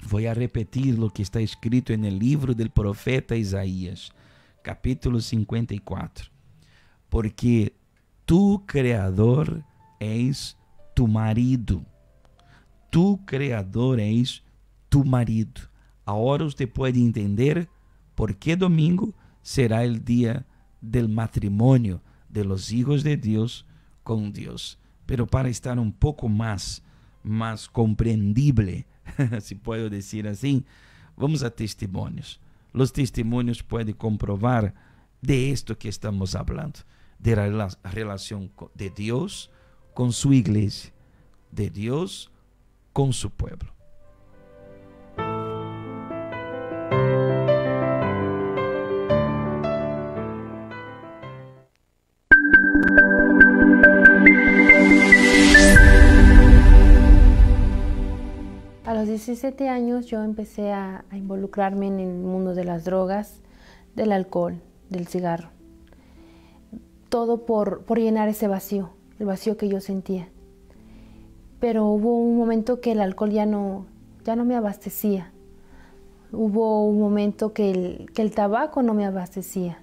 Voy a repetir lo que está escrito en el libro del profeta Isaías, capítulo 54. Porque tu Creador es tu marido. Tu Creador es tu marido. Ahora usted puede entender por qué domingo será el día del matrimonio de los hijos de Dios con Dios. Pero para estar un poco más comprendible, si puedo decir así, vamos a testimonios. Los testimonios pueden comprobar de esto que estamos hablando, de la relación de Dios con su iglesia, de Dios con su pueblo. A los 17 años yo empecé a involucrarme en el mundo de las drogas, del alcohol, del cigarro. Todo por llenar ese vacío, el vacío que yo sentía. Pero hubo un momento que el alcohol ya no me abastecía. Hubo un momento que el tabaco no me abastecía,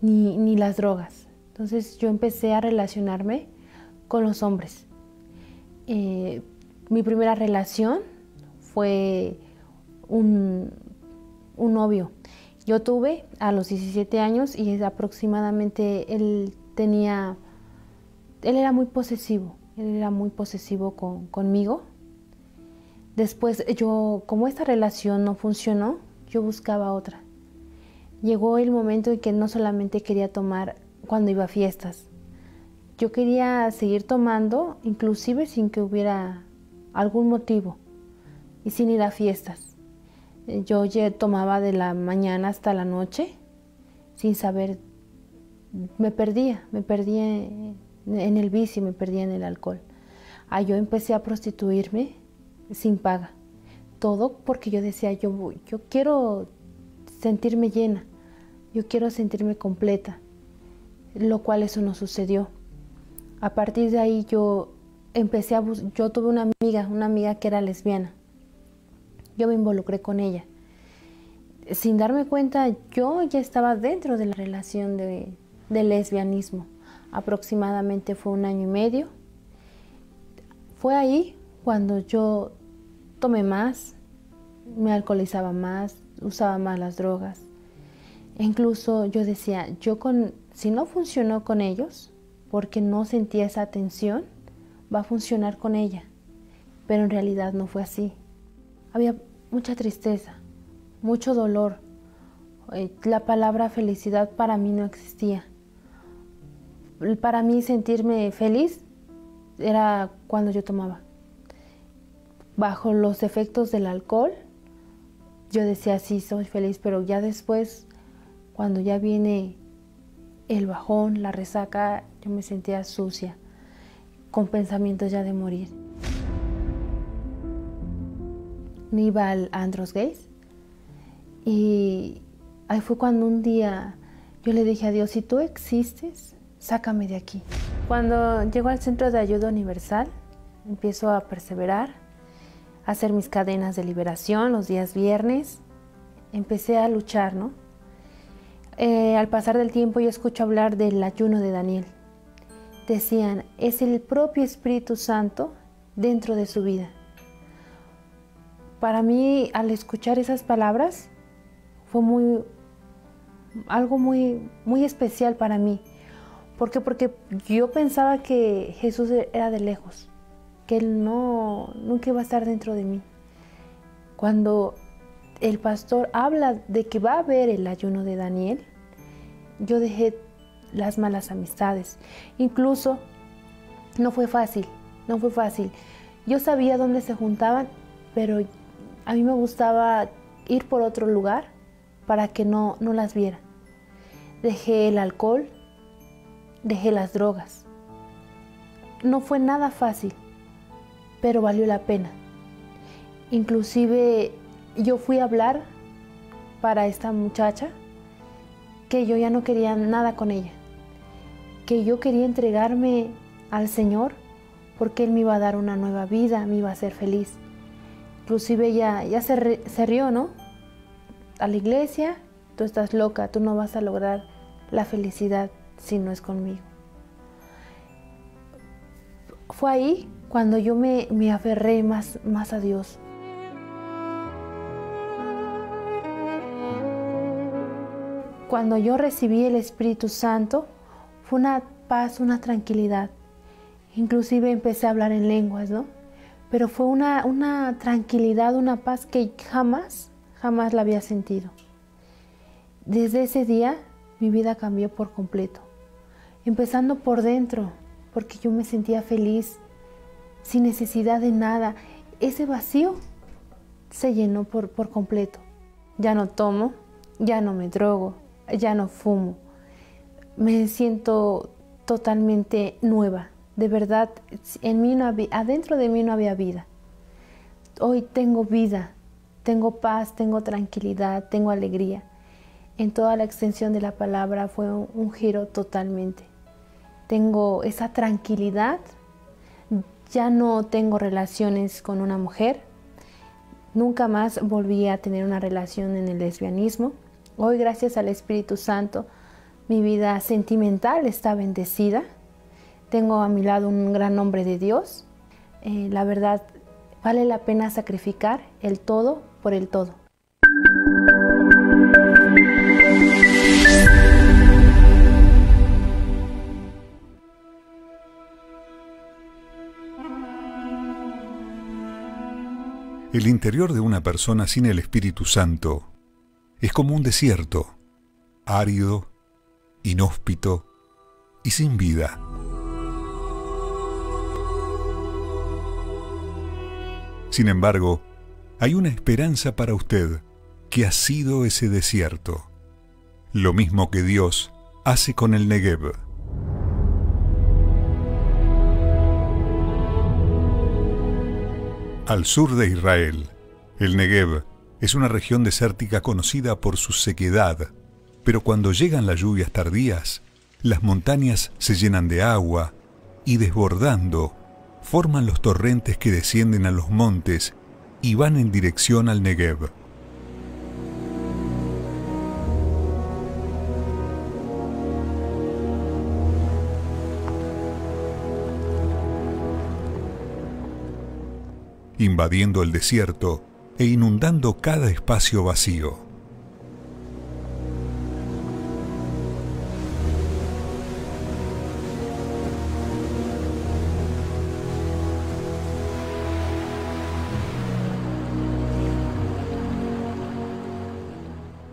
ni las drogas. Entonces yo empecé a relacionarme con los hombres. Mi primera relación fue un novio. Yo tuve a los 17 años y aproximadamente él era muy posesivo. Él era muy posesivo conmigo. Después como esta relación no funcionó, yo buscaba otra. Llegó el momento en que no solamente quería tomar cuando iba a fiestas. Yo quería seguir tomando, inclusive sin que hubiera algún motivo y sin ir a fiestas. Yo tomaba de la mañana hasta la noche sin saber. Me perdía en el vicio, me perdía en el alcohol. Yo empecé a prostituirme sin paga. Todo porque yo decía, yo quiero sentirme llena, yo quiero sentirme completa, lo cual eso no sucedió. A partir de ahí yo tuve una amiga que era lesbiana. Yo me involucré con ella. Sin darme cuenta, yo ya estaba dentro de la relación de lesbianismo. Aproximadamente fue 1 año y medio. Fue ahí cuando yo tomé más, me alcoholizaba más, usaba más las drogas. E incluso yo decía, si no funcionó con ellos, porque no sentía esa atención, va a funcionar con ella. Pero en realidad no fue así. Había mucha tristeza, mucho dolor. La palabra felicidad para mí no existía. Para mí sentirme feliz era cuando yo tomaba. Bajo los efectos del alcohol, yo decía, sí, soy feliz, pero ya después, cuando ya viene el bajón, la resaca, yo me sentía sucia, con pensamientos ya de morir. Me iba al antros gays y ahí fue cuando un día yo le dije a Dios, si tú existes, sácame de aquí. Cuando llego al Centro de Ayuda Universal, empiezo a perseverar, a hacer mis cadenas de liberación los días viernes. Empecé a luchar, ¿no? Al pasar del tiempo yo escucho hablar del ayuno de Daniel. Decían, es el propio Espíritu Santo dentro de su vida. para mí, al escuchar esas palabras, fue algo muy especial para mí. ¿Por qué? Porque yo pensaba que Jesús era de lejos, que Él nunca iba a estar dentro de mí. Cuando el pastor habla de que va a haber el ayuno de Daniel, yo dejé las malas amistades. Incluso no fue fácil. Yo sabía dónde se juntaban, pero a mí me gustaba ir por otro lugar para que no las viera. Dejé el alcohol, dejé las drogas. No fue nada fácil, pero valió la pena. Inclusive yo fui a hablar para esta muchacha que yo ya no quería nada con ella, que yo quería entregarme al Señor porque Él me iba a dar una nueva vida, me iba a hacer feliz. Inclusive ella ya se rió, ¿no? A la iglesia, tú estás loca, tú no vas a lograr la felicidad si no es conmigo. Fue ahí cuando yo me aferré más a Dios. Cuando yo recibí el Espíritu Santo, fue una paz, una tranquilidad. Inclusive empecé a hablar en lenguas, ¿no? Pero fue una tranquilidad, una paz que jamás la había sentido. Desde ese día, mi vida cambió por completo. Empezando por dentro, porque yo me sentía feliz, sin necesidad de nada. Ese vacío se llenó por completo. Ya no tomo, ya no me drogo, ya no fumo. Me siento totalmente nueva. De verdad, adentro de mí no había vida. Hoy tengo vida, tengo paz, tengo tranquilidad, tengo alegría. En toda la extensión de la palabra fue un giro totalmente. Tengo esa tranquilidad, ya no tengo relaciones con una mujer. Nunca más volví a tener una relación en el lesbianismo. Hoy, gracias al Espíritu Santo, mi vida sentimental está bendecida. Tengo a mi lado un gran hombre de Dios. La verdad, vale la pena sacrificar el todo por el todo. El interior de una persona sin el Espíritu Santo es como un desierto, árido, inhóspito y sin vida. Sin embargo, hay una esperanza para usted que ha sido ese desierto, lo mismo que Dios hace con el Negev. Al sur de Israel, el Negev es una región desértica conocida por su sequedad, pero cuando llegan las lluvias tardías, las montañas se llenan de agua y desbordando, forman los torrentes que descienden a los montes y van en dirección al Negev. Invadiendo el desierto e inundando cada espacio vacío.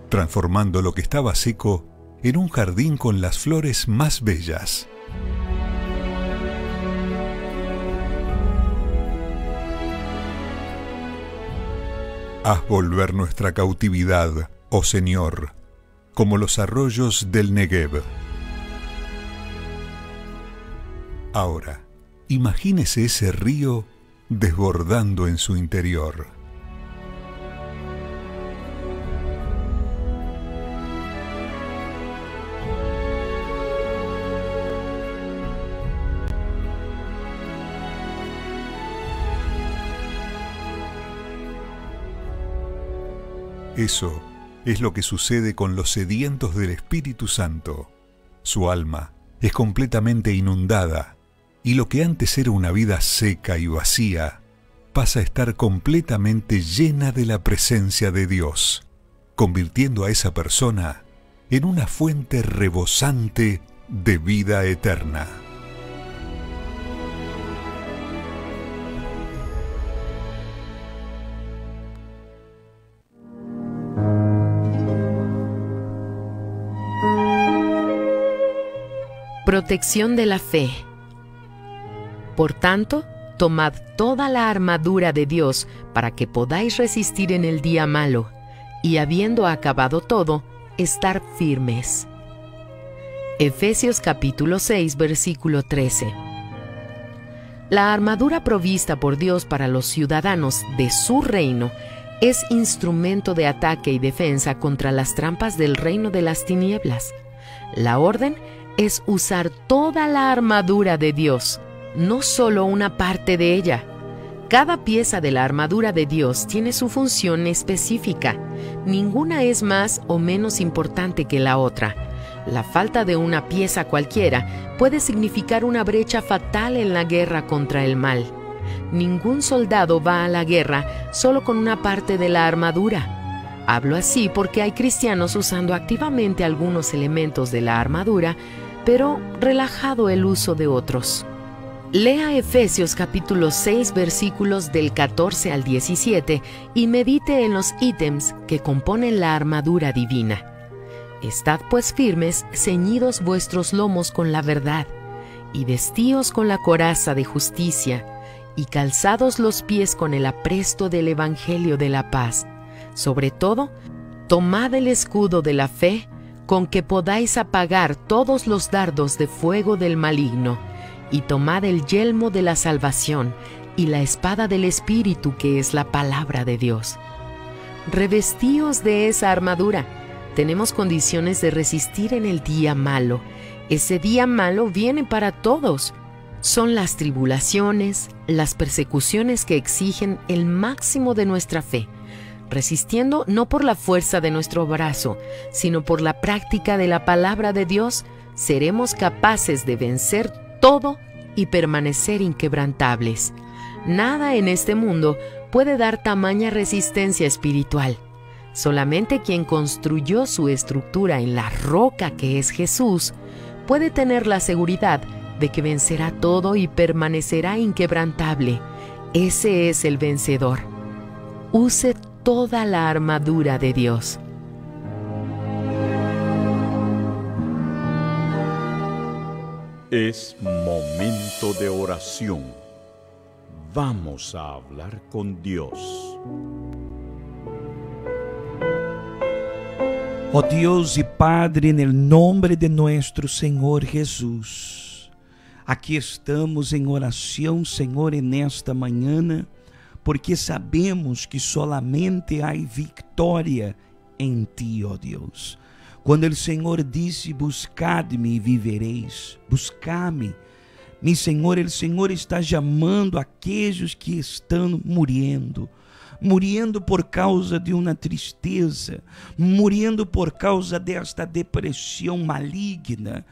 Transformando lo que estaba seco en un jardín con las flores más bellas. Haz volver nuestra cautividad, oh Señor, como los arroyos del Negev. Ahora, imagínese ese río desbordando en su interior. Eso es lo que sucede con los sedientos del Espíritu Santo. Su alma es completamente inundada y lo que antes era una vida seca y vacía, pasa a estar completamente llena de la presencia de Dios, convirtiendo a esa persona en una fuente rebosante de vida eterna. Protección de la fe. Por tanto, tomad toda la armadura de Dios para que podáis resistir en el día malo, y habiendo acabado todo, estar firmes. Efesios capítulo 6, versículo 13. La armadura provista por Dios para los ciudadanos de su reino es instrumento de ataque y defensa contra las trampas del reino de las tinieblas. La orden es usar toda la armadura de Dios, no solo una parte de ella. Cada pieza de la armadura de Dios tiene su función específica. Ninguna es más o menos importante que la otra. La falta de una pieza cualquiera puede significar una brecha fatal en la guerra contra el mal. Ningún soldado va a la guerra solo con una parte de la armadura. Hablo así porque hay cristianos usando activamente algunos elementos de la armadura, pero relajado el uso de otros. Lea Efesios capítulo 6 versículos del 14 al 17 y medite en los ítems que componen la armadura divina. Estad pues firmes, ceñidos vuestros lomos con la verdad, y vestíos con la coraza de justicia, y calzados los pies con el apresto del evangelio de la paz. Sobre todo, tomad el escudo de la fe, con que podáis apagar todos los dardos de fuego del maligno, y tomad el yelmo de la salvación y la espada del Espíritu, que es la palabra de Dios. Revestíos de esa armadura. Tenemos condiciones de resistir en el día malo. Ese día malo viene para todos. Son las tribulaciones, las persecuciones que exigen el máximo de nuestra fe, resistiendo no por la fuerza de nuestro brazo, sino por la práctica de la palabra de Dios, seremos capaces de vencer todo y permanecer inquebrantables. Nada en este mundo puede dar tamaña resistencia espiritual. Solamente quien construyó su estructura en la roca que es Jesús puede tener la seguridad de que vencerá todo y permanecerá inquebrantable. Ese es el vencedor. Use toda la armadura de Dios. Es momento de oración. Vamos a hablar con Dios. Oh Dios y Padre, en el nombre de nuestro Señor Jesús, aquí estamos en oración, Señor, en esta mañana, porque sabemos que solamente hay victoria en ti, oh Dios. Quando o Senhor disse, buscad-me e vivereis, buscar-me, meu Senhor, o Senhor está chamando aqueles que estão morrendo por causa de uma tristeza, morrendo por causa desta depressão maligna,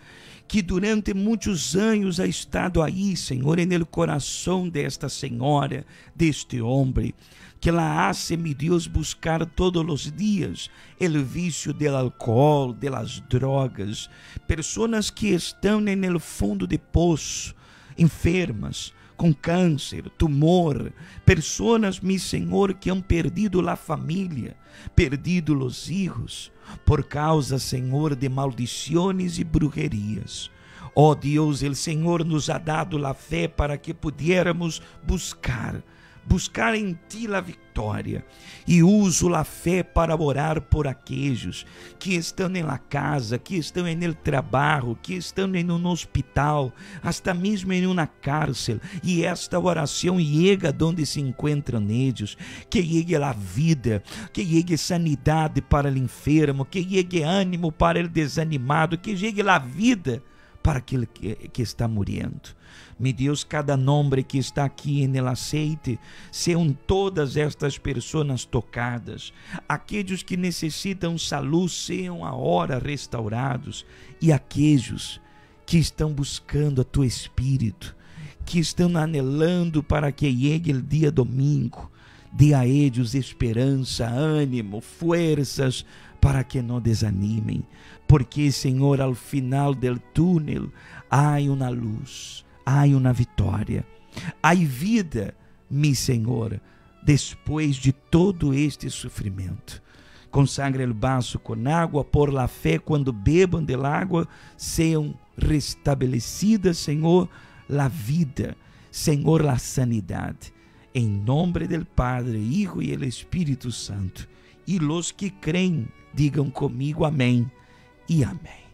que durante muitos anos ha estado aí, Senhor, en el coração desta senhora, deste homem, que la hace, mi Dios, buscar todos os dias el vício del alcohol, de las drogas, personas que estão en el fundo de poço, enfermas, com câncer, tumor, personas, mi Senhor, que han perdido la família, perdido los hijos, por causa, Senhor, de maldições e brujerias. Oh Deus, el Senhor nos ha dado la fé para que pudiéramos buscar em ti a vitória, e uso a fé para orar por aqueles que estão na casa, que estão no trabalho, que estão em um hospital, hasta mesmo em uma cárcel, e esta oração chega onde se encontram eles, que chegue a vida, que chegue sanidade para o enfermo, que chegue ânimo para o desanimado, que chegue a vida para aquele que está morrendo. Mi Deus, cada nome que está aqui no aceite, sejam todas estas pessoas tocadas, aqueles que necessitam saúde sejam agora restaurados, e aqueles que estão buscando a tu Espírito, que estão anelando para que llegue o dia domingo. Dê a eles esperança, ânimo, forças, para que não desanimem. Porque, Senhor, ao final do túnel, há uma luz, há uma vitória. Há vida, mi Senhor, depois de todo este sofrimento. Consagre o vaso com água, por la fé, quando bebam del água, sejam restabelecidas, Senhor, la vida, Senhor, la sanidade. Em nome do Padre, Hijo e do Espírito Santo. E los que creem, digam comigo amém e amém.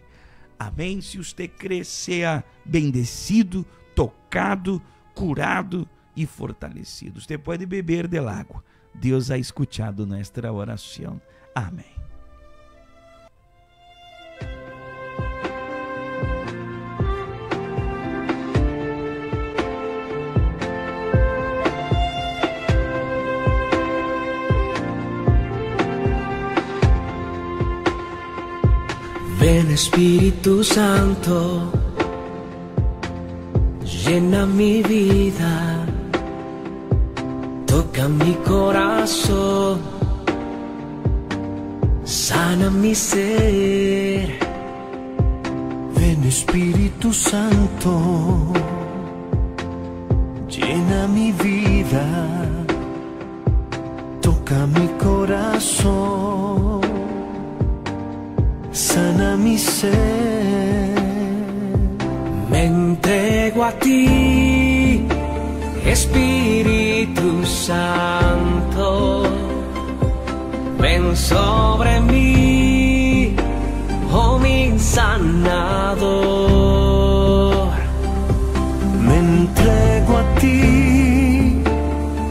Amém. Se você crê, seja bendecido, tocado, curado e fortalecido. Você pode beber del água. Deus ha escuchado nossa oração. Amém. Ven Espíritu Santo, llena mi vida, toca mi corazón, sana mi ser. Ven Espíritu Santo, llena mi vida, toca mi corazón, sana mi ser. Me entrego a ti, Espíritu Santo, ven sobre mí, oh mi sanador. Me entrego a ti,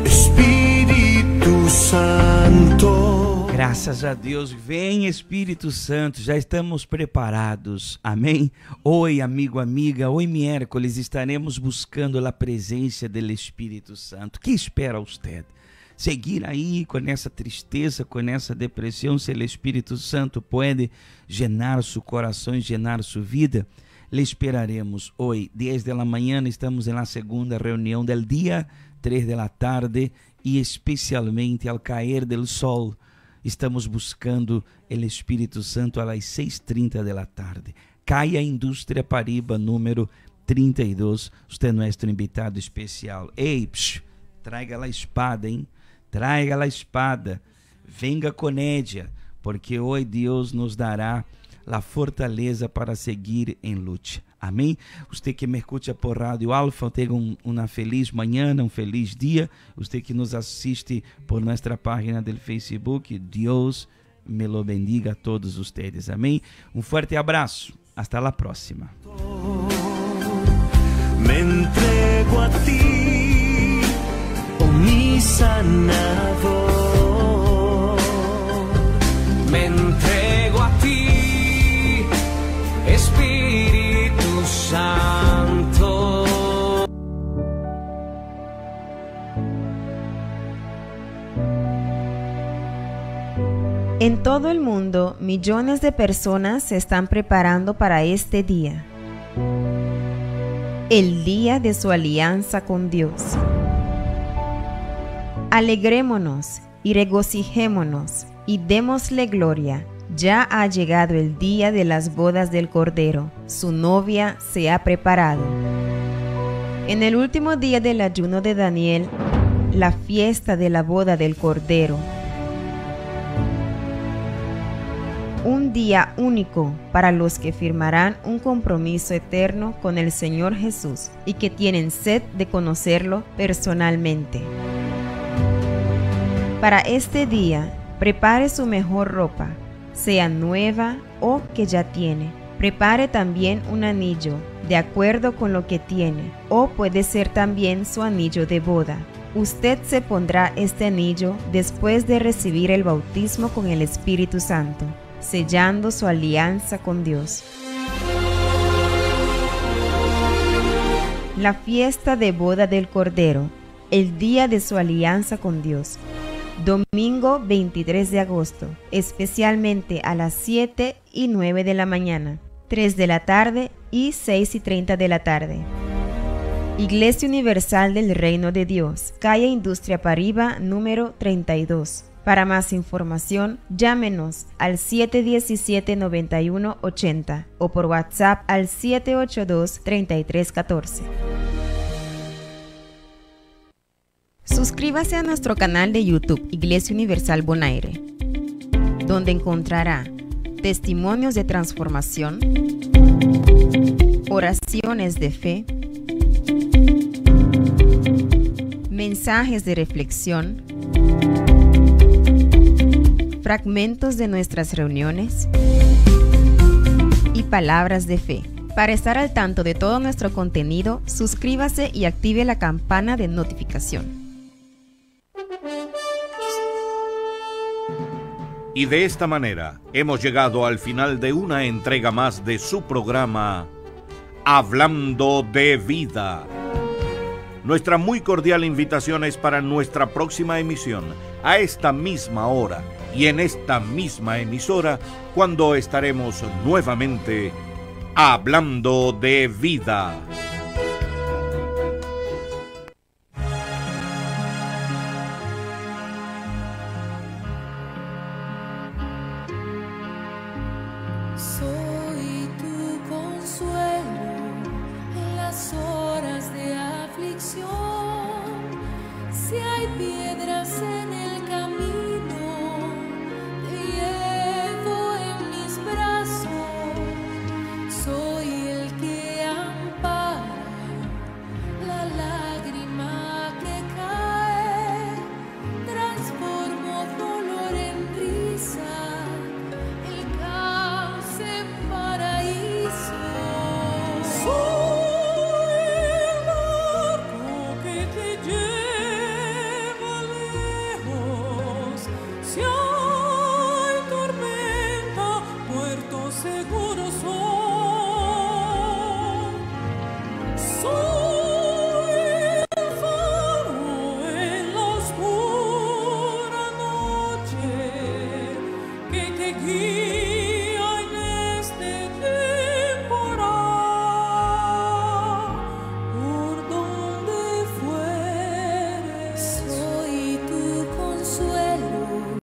Espíritu Santo. Graças a Deus, vem Espírito Santo, já estamos preparados, amém? Hoje, amigo, amiga, hoje miércoles estaremos buscando a presença do Espírito Santo. Que espera você? Seguir aí com essa tristeza, com essa depressão, se o Espírito Santo pode llenar seu coração, llenar sua vida? Le esperaremos hoje, 10 da manhã, estamos na segunda reunião do dia, 3 da tarde, e especialmente ao cair do sol, estamos buscando o Espírito Santo às 6:30 da tarde. Caia Indústria Pariba, número 32. Você é nosso invitado especial. Ei, traga a espada, hein? Traga a espada. Venga com Nédia, porque hoje Deus nos dará a fortaleza para seguir em luta. Amém? Você que me escuta por Rádio Alfa, tenha uma feliz manhã, um feliz dia. Você que nos assiste por nossa página do Facebook, Deus me lo bendiga a todos ustedes. Amém? Um forte abraço. Hasta la próxima. Me entrego a ti, oh mi sanador. Me entrego a ti, Espíritu Santo. En todo el mundo, millones de personas se están preparando para este día, el día de su alianza con Dios. Alegrémonos y regocijémonos y démosle gloria. Ya ha llegado el día de las bodas del Cordero. Su novia se ha preparado. En el último día del ayuno de Daniel, la fiesta de la boda del Cordero. Un día único para los que firmarán un compromiso eterno con el Señor Jesús y que tienen sed de conocerlo personalmente. Para este día, prepare su mejor ropa, sea nueva o que ya tiene. Prepare también un anillo, de acuerdo con lo que tiene, o puede ser también su anillo de boda. Usted se pondrá este anillo después de recibir el bautismo con el Espíritu Santo, sellando su alianza con Dios. La fiesta de boda del Cordero, el día de su alianza con Dios. Domingo 23 de agosto, especialmente a las 7 y 9 de la mañana, 3 de la tarde y 6 y 30 de la tarde. Iglesia Universal del Reino de Dios, calle Industria Pariba, número 32. Para más información, llámenos al 717-9180 o por WhatsApp al 782-3314. Suscríbase a nuestro canal de YouTube Iglesia Universal Bonaire, donde encontrará testimonios de transformación, oraciones de fe, mensajes de reflexión, fragmentos de nuestras reuniones y palabras de fe. Para estar al tanto de todo nuestro contenido, suscríbase y active la campana de notificación. Y de esta manera hemos llegado al final de una entrega más de su programa Hablando de Vida. Nuestra muy cordial invitación es para nuestra próxima emisión, a esta misma hora y en esta misma emisora, cuando estaremos nuevamente Hablando de Vida. Soy tu consuelo en las horas de aflicción. Si hay piedras en el camino, te llevo en mis brazos. Soy el que ampara la lágrima que cae. Transformo dolor en risa, el caos en paraíso. Soy el barco que te lleva lejos. Si hay tormenta, puerto seguro soy. Soy el faro en la oscura noche que te guía.